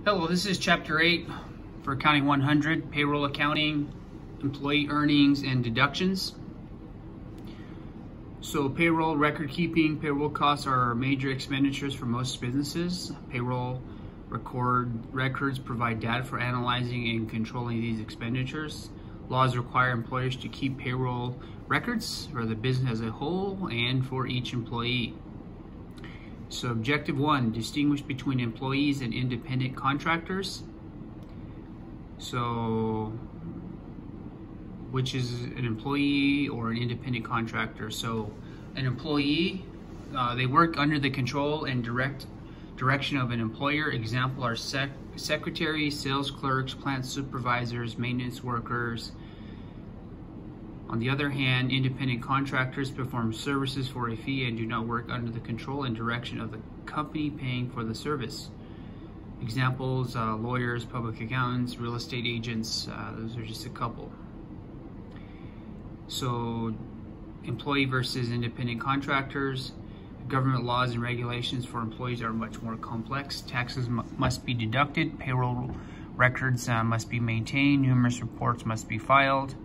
Hello, this is Chapter 8 for Accounting 100, Payroll Accounting, Employee Earnings and Deductions. So payroll record keeping, payroll costs are major expenditures for most businesses. Payroll records provide data for analyzing and controlling these expenditures. Laws require employers to keep payroll records for the business as a whole and for each employee. So objective 1, distinguish between employees and independent contractors. So which is an employee or an independent contractor? So an employee, they work under the control and direction of an employer. Example are secretaries, sales clerks, plant supervisors, maintenance workers. On the other hand, independent contractors perform services for a fee and do not work under the control and direction of the company paying for the service. Examples, lawyers, public accountants, real estate agents, those are just a couple. So, employee versus independent contractors. Government laws and regulations for employees are much more complex. Taxes must be deducted, payroll records must be maintained, numerous reports must be filed.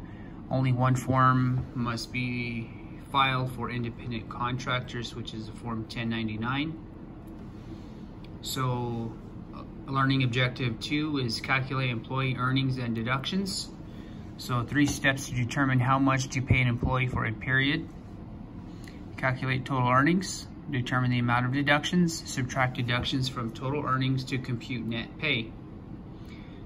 Only one form must be filed for independent contractors, which is the Form 1099. So, learning objective 2 is calculate employee earnings and deductions. So 3 steps to determine how much to pay an employee for a period. Calculate total earnings, determine the amount of deductions, subtract deductions from total earnings to compute net pay.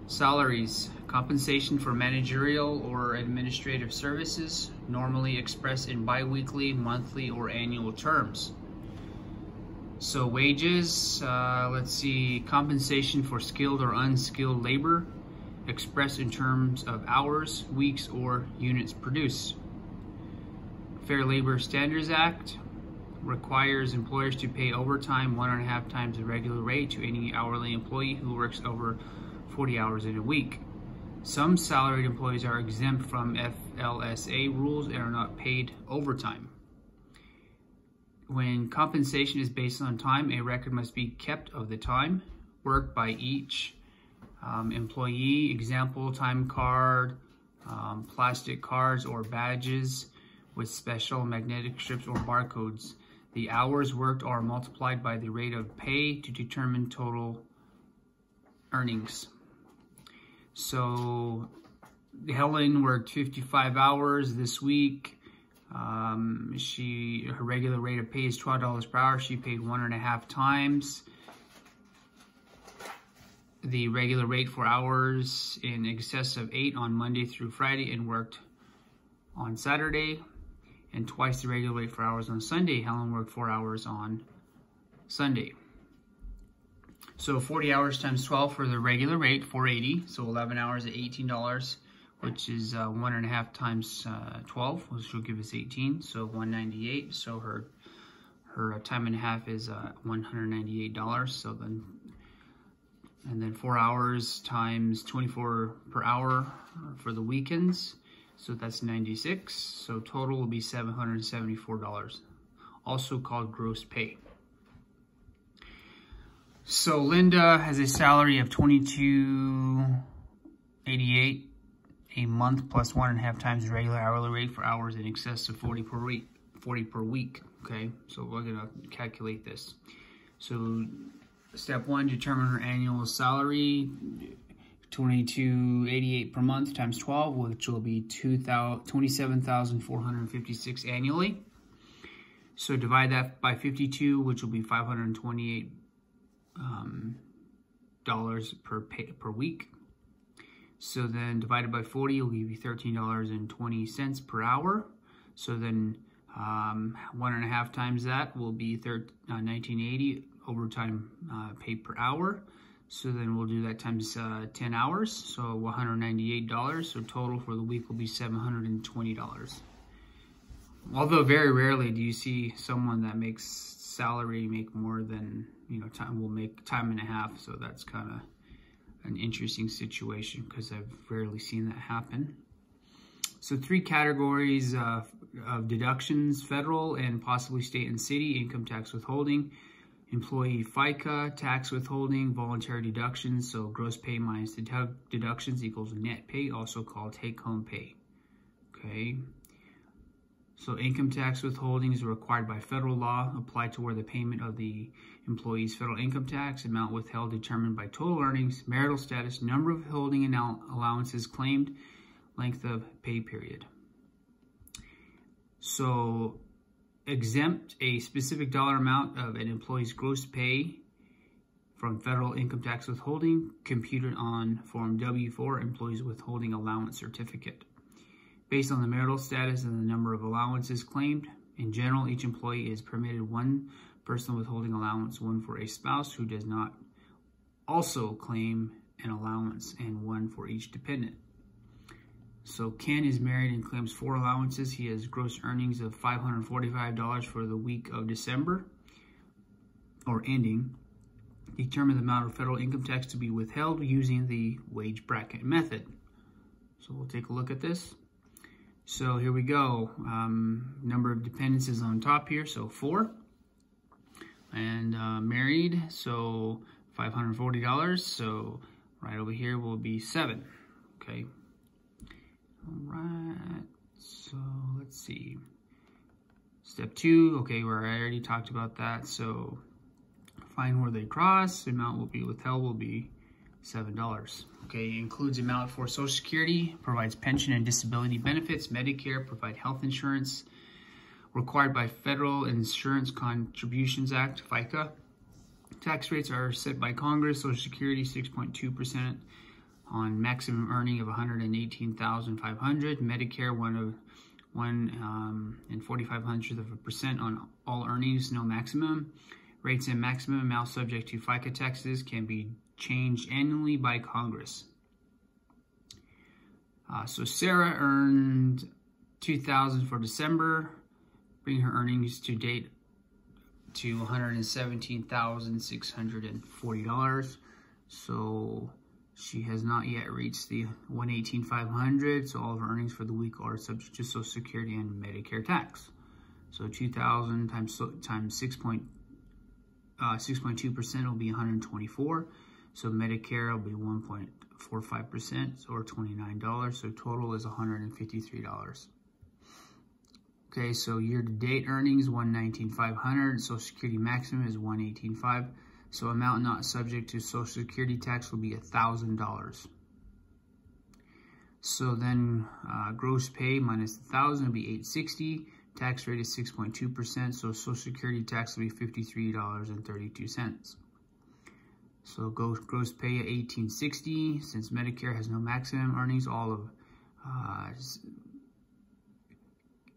Salaries, compensation for managerial or administrative services, normally expressed in biweekly, monthly, or annual terms. So wages, let's see, compensation for skilled or unskilled labor, expressed in terms of hours, weeks, or units produced. Fair Labor Standards Act requires employers to pay overtime 1.5 times the regular rate to any hourly employee who works over 40 hours in a week. Some salaried employees are exempt from FLSA rules and are not paid overtime. When compensation is based on time, a record must be kept of the time worked by each employee. Example, time card, plastic cards or badges with special magnetic strips or barcodes. The hours worked are multiplied by the rate of pay to determine total earnings. So Helen worked 55 hours this week. Her regular rate of pay is $12 per hour. She paid 1.5 times the regular rate for hours in excess of 8 on Monday through Friday and worked on Saturday, and twice the regular rate for hours on Sunday. Helen worked 4 hours on Sunday. So 40 hours times 12 for the regular rate, $480. So 11 hours at $18, which is 1.5 times 12, which will give us 18. So $198. So her time and a half is $198. So then 4 hours times 24 per hour for the weekends. So that's 96. So total will be $774. Also called gross pay. So Linda has a salary of $22.88 a month plus 1.5 times the regular hourly rate for hours in excess of 40 per week. Okay, so we're gonna calculate this. So step 1, determine her annual salary, $22.88 per month times 12, which will be $27,456 annually. So divide that by 52, which will be $528 per week. So then divided by 40 will give you $13.20 per hour. So then 1.5 times that will be $19.80 overtime pay per hour. So then we'll do that times 10 hours, so $198. So total for the week will be $720. Although very rarely do you see someone that makes salary make more than, will make time and a half. So that's kind of an interesting situation because I've rarely seen that happen. So 3 categories of deductions: federal and possibly state and city income tax withholding, employee FICA, tax withholding, voluntary deductions. So gross pay minus deductions equals net pay, also called take-home pay. Okay. So income tax withholding is required by federal law, applied toward the payment of the employee's federal income tax, amount withheld determined by total earnings, marital status, number of withholding and allowances claimed, length of pay period. So exempt a specific dollar amount of an employee's gross pay from federal income tax withholding, computed on Form W-4, Employees Withholding Allowance Certificate. Based on the marital status and the number of allowances claimed, in general, each employee is permitted one personal withholding allowance, one for a spouse who does not also claim an allowance, and one for each dependent. So Ken is married and claims 4 allowances. He has gross earnings of $545 for the week of December, or ending. Determine the amount of federal income tax to be withheld using the wage bracket method. So we'll take a look at this. So here we go. Number of dependents is on top here, so 4. And married, so $540. So right over here will be 7. Okay. All right. So let's see. Step 2. Okay, where I already talked about that. So find where they cross. The amount will be withheld will be $7. Okay, includes amount for Social Security, provides pension and disability benefits, Medicare, provide health insurance, required by Federal Insurance Contributions Act, FICA. Tax rates are set by Congress. Social Security 6.2% on maximum earning of $118,500. Medicare 1 and 0.45% on all earnings, no maximum. Rates and maximum amount subject to FICA taxes can be changed annually by Congress. So Sarah earned $2,000 for December, bring her earnings to date to $117,640. So she has not yet reached the $118,500. So all of her earnings for the week are subject to Social Security and Medicare tax. So 2,000 times 6.2% will be 124. So Medicare will be 1.45%, or $29. So total is $153. Okay, so year-to-date earnings, $119,500. Social Security maximum is $118,500. So amount not subject to Social Security tax will be $1,000. So then gross pay minus $1,000 will be $860. Tax rate is 6.2%. So Social Security tax will be $53.32. So gross pay at $1,860. Since Medicare has no maximum earnings, all of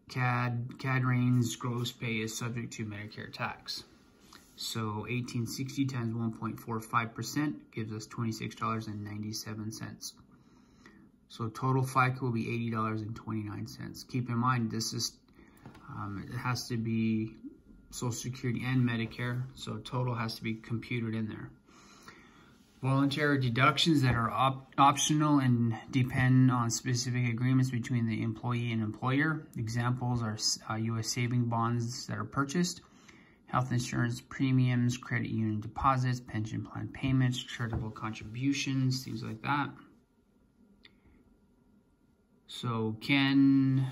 CAD-RAIN's gross pay is subject to Medicare tax. So $1,860 times 1.45% gives us $26.97. So total FICA will be $80.29. Keep in mind, this is it has to be Social Security and Medicare, so total has to be computed in there. Voluntary deductions that are optional and depend on specific agreements between the employee and employer. Examples are U.S. saving bonds that are purchased, health insurance premiums, credit union deposits, pension plan payments, charitable contributions, things like that. So Ken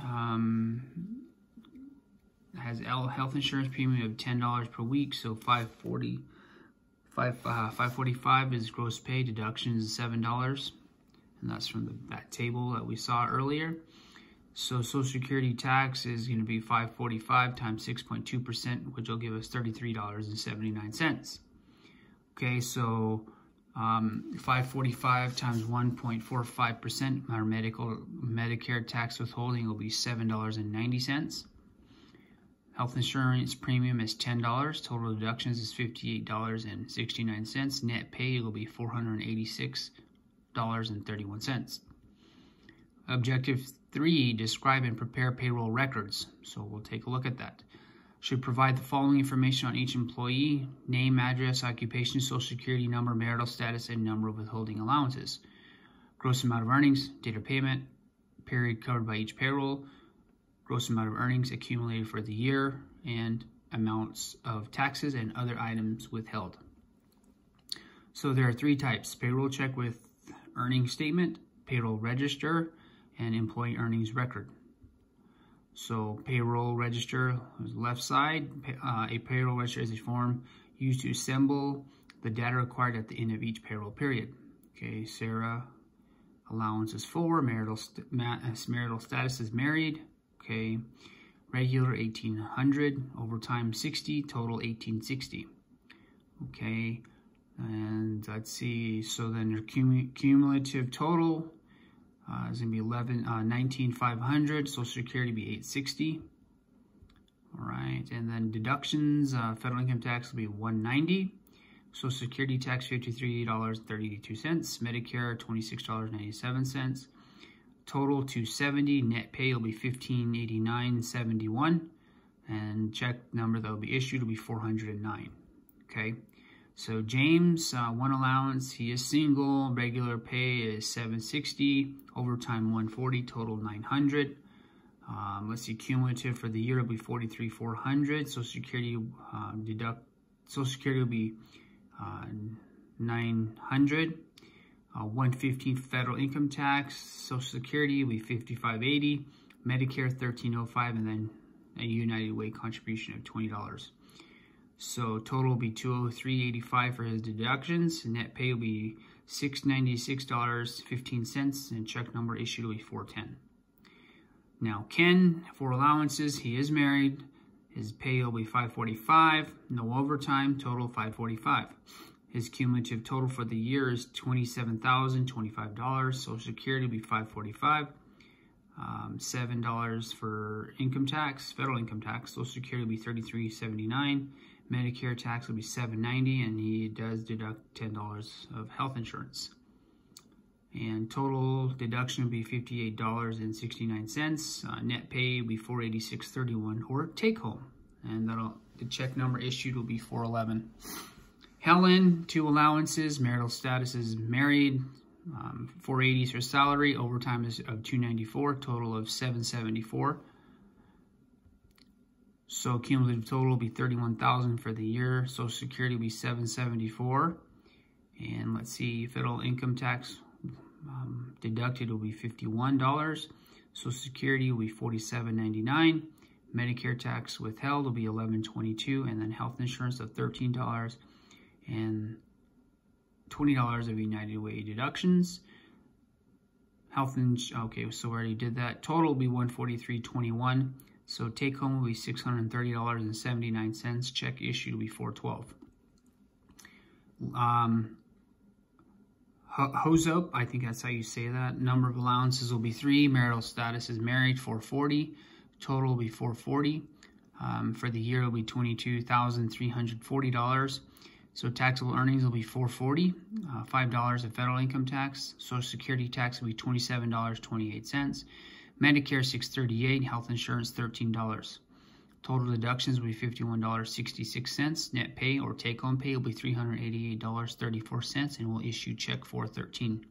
has health insurance premium of $10 per week, so $545 is gross pay. Deductions is $7, and that's from that table that we saw earlier. So Social Security tax is going to be $545 times 6.2%, which will give us $33.79. Okay, so $545 times 1.45%, our Medicare tax withholding will be $7.90. Health insurance premium is $10. Total deductions is $58.69. Net pay will be $486.31. Objective 3, describe and prepare payroll records. So we'll take a look at that. Should provide the following information on each employee: name, address, occupation, Social Security number, marital status, and number of withholding allowances. Gross amount of earnings, date of payment, period covered by each payroll, gross amount of earnings accumulated for the year, and amounts of taxes and other items withheld. So there are three types: payroll check with earnings statement, payroll register, and employee earnings record. So payroll register is left side. A payroll register is a form used to assemble the data required at the end of each payroll period. Okay, Sarah, allowance is 4, marital status is married. Okay, regular 1,800, overtime 60, total 1,860. Okay, and let's see, so then your cumulative total is going to be 19,500, Social Security be 860. All right, and then deductions, federal income tax will be 190, Social Security tax $53.32, Medicare $26.97, total 270, net pay will be $1589.71, and check number that will be issued will be 409. Okay, so James, one allowance, he is single, regular pay is 760, overtime 140, total 900. Let's see, cumulative for the year will be 43,400. Social Security Social Security will be 900. 115 federal income tax. Social Security will be 5580. Medicare 1305, and then a United Way contribution of $20. So total will be $203.85 for his deductions. Net pay will be $696.15, and check number issued will be 410. Now Ken, for allowances, he is married. His pay will be $545, no overtime, total $545. His cumulative total for the year is $27,025. Social Security will be $545. $7 for income tax, federal income tax. Social Security will be $33.79. Medicare tax will be $790, and he does deduct $10 of health insurance. And total deduction will be $58.69. Net pay will be $486.31, or take home. And the check number issued will be 411. Helen, 2 allowances. Marital status is married. 480 is her salary. Overtime is of 294. Total of 774. So cumulative total will be 31,000 for the year. Social Security will be 774. And let's see, federal income tax deducted will be $51. Social Security will be $47.99. Medicare tax withheld will be $11.22, and then health insurance of $13 and $20 of United Way deductions. Okay, so we already did that. Total will be $143.21. So take home will be $630.79. Check issued will be $412. Hose up, I think that's how you say that. Number of allowances will be 3. Marital status is married, 440. Total will be 440. For the year, it will be $22,340. So taxable earnings will be $440. $5 of federal income tax. Social Security tax will be $27.28. Medicare $638. Health insurance $13. Total deductions will be $51.66. Net pay or take-home pay will be $388.34, and we'll issue check 413.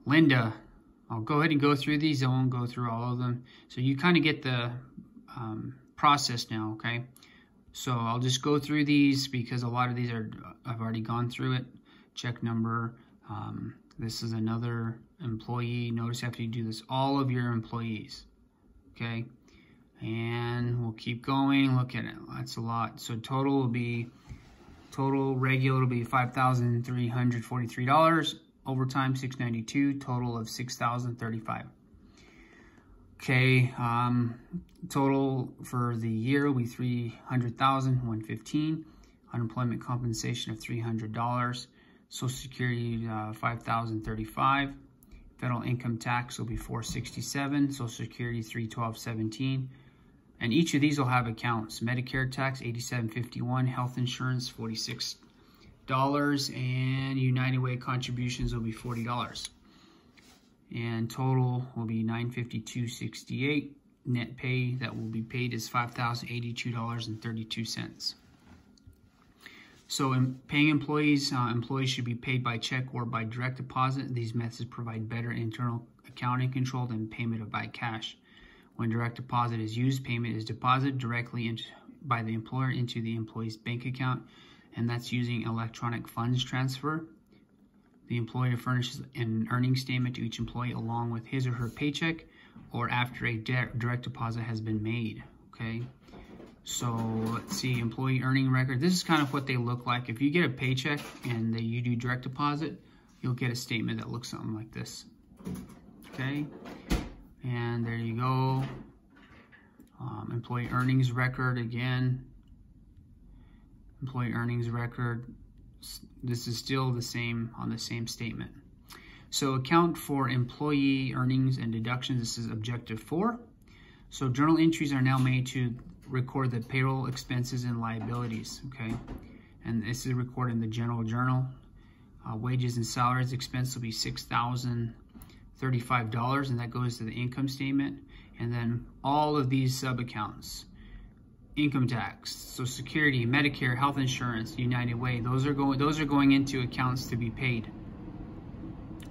Linda, I'll go ahead and go through these. I won't go through all of them. So you kind of get the process now, okay? So I'll just go through these because a lot of these I've already gone through it. Check number. This is another employee. Notice after you do this, all of your employees, okay? And we'll keep going. Look at it. That's a lot. So total regular will be $5,343. Overtime $692. Total of $6,035. Okay. Total for the year will be $300,115. Unemployment compensation of $300. Social Security $5,035. Federal income tax will be $467. Social Security $312.17. And each of these will have accounts. Medicare tax $87.51, health insurance $46, and United Way contributions will be $40. And total will be $952.68. Net pay that will be paid is $5,082.32. So in paying employees, employees should be paid by check or by direct deposit. These methods provide better internal accounting control than payment by cash. When direct deposit is used, payment is deposited directly by the employer into the employee's bank account, and that's using electronic funds transfer. The employer furnishes an earnings statement to each employee along with his or her paycheck or after a direct deposit has been made, okay? So let's see, employee earning record. This is kind of what they look like. If you get a paycheck and you do direct deposit, you'll get a statement that looks something like this, okay? And there you go. Employee earnings record again. Employee earnings record. This is still the same on the same statement. So account for employee earnings and deductions. This is objective 4. So journal entries are now made to record the payroll expenses and liabilities, okay? And this is recorded in the general journal. Wages and salaries expense will be $6,035, and that goes to the income statement. And then all of these sub-accounts, income tax, Social Security, Medicare, health insurance, United Way, those are going into accounts to be paid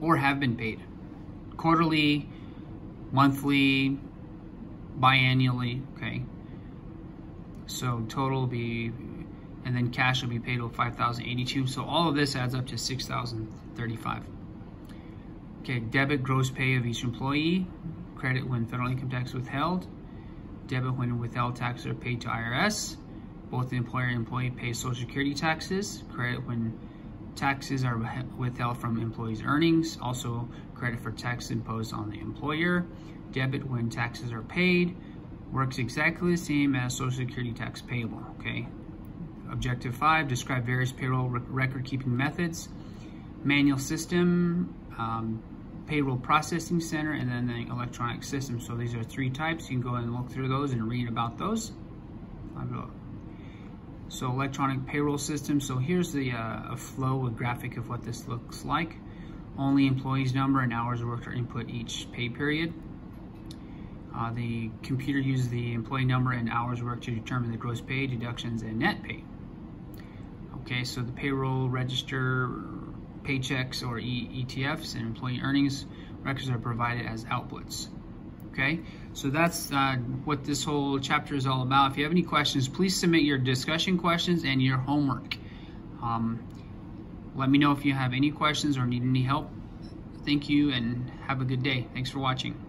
or have been paid quarterly, monthly, biannually, okay? So total will be, and then cash will be paid with $5,082. So all of this adds up to $6,035. Okay, debit gross pay of each employee, credit when federal income tax is withheld, debit when withheld taxes are paid to IRS. Both the employer and employee pay Social Security taxes, credit when taxes are withheld from employees' earnings, also credit for taxes imposed on the employer, debit when taxes are paid, works exactly the same as Social Security tax payable, okay? Objective 5, describe various payroll record keeping methods, manual system, payroll processing center, and then the electronic system. So these are 3 types. You can go and look through those and read about those. So electronic payroll system. So here's the a flow, a graphic of what this looks like. Only employee's number and hours worked are input each pay period. The computer uses the employee number and hours worked to determine the gross pay, deductions, and net pay. Okay, so the payroll register, paychecks or ETFs, and employee earnings records are provided as outputs. Okay, so that's what this whole chapter is all about. If you have any questions, please submit your discussion questions and your homework. Let me know if you have any questions or need any help. Thank you and have a good day. Thanks for watching.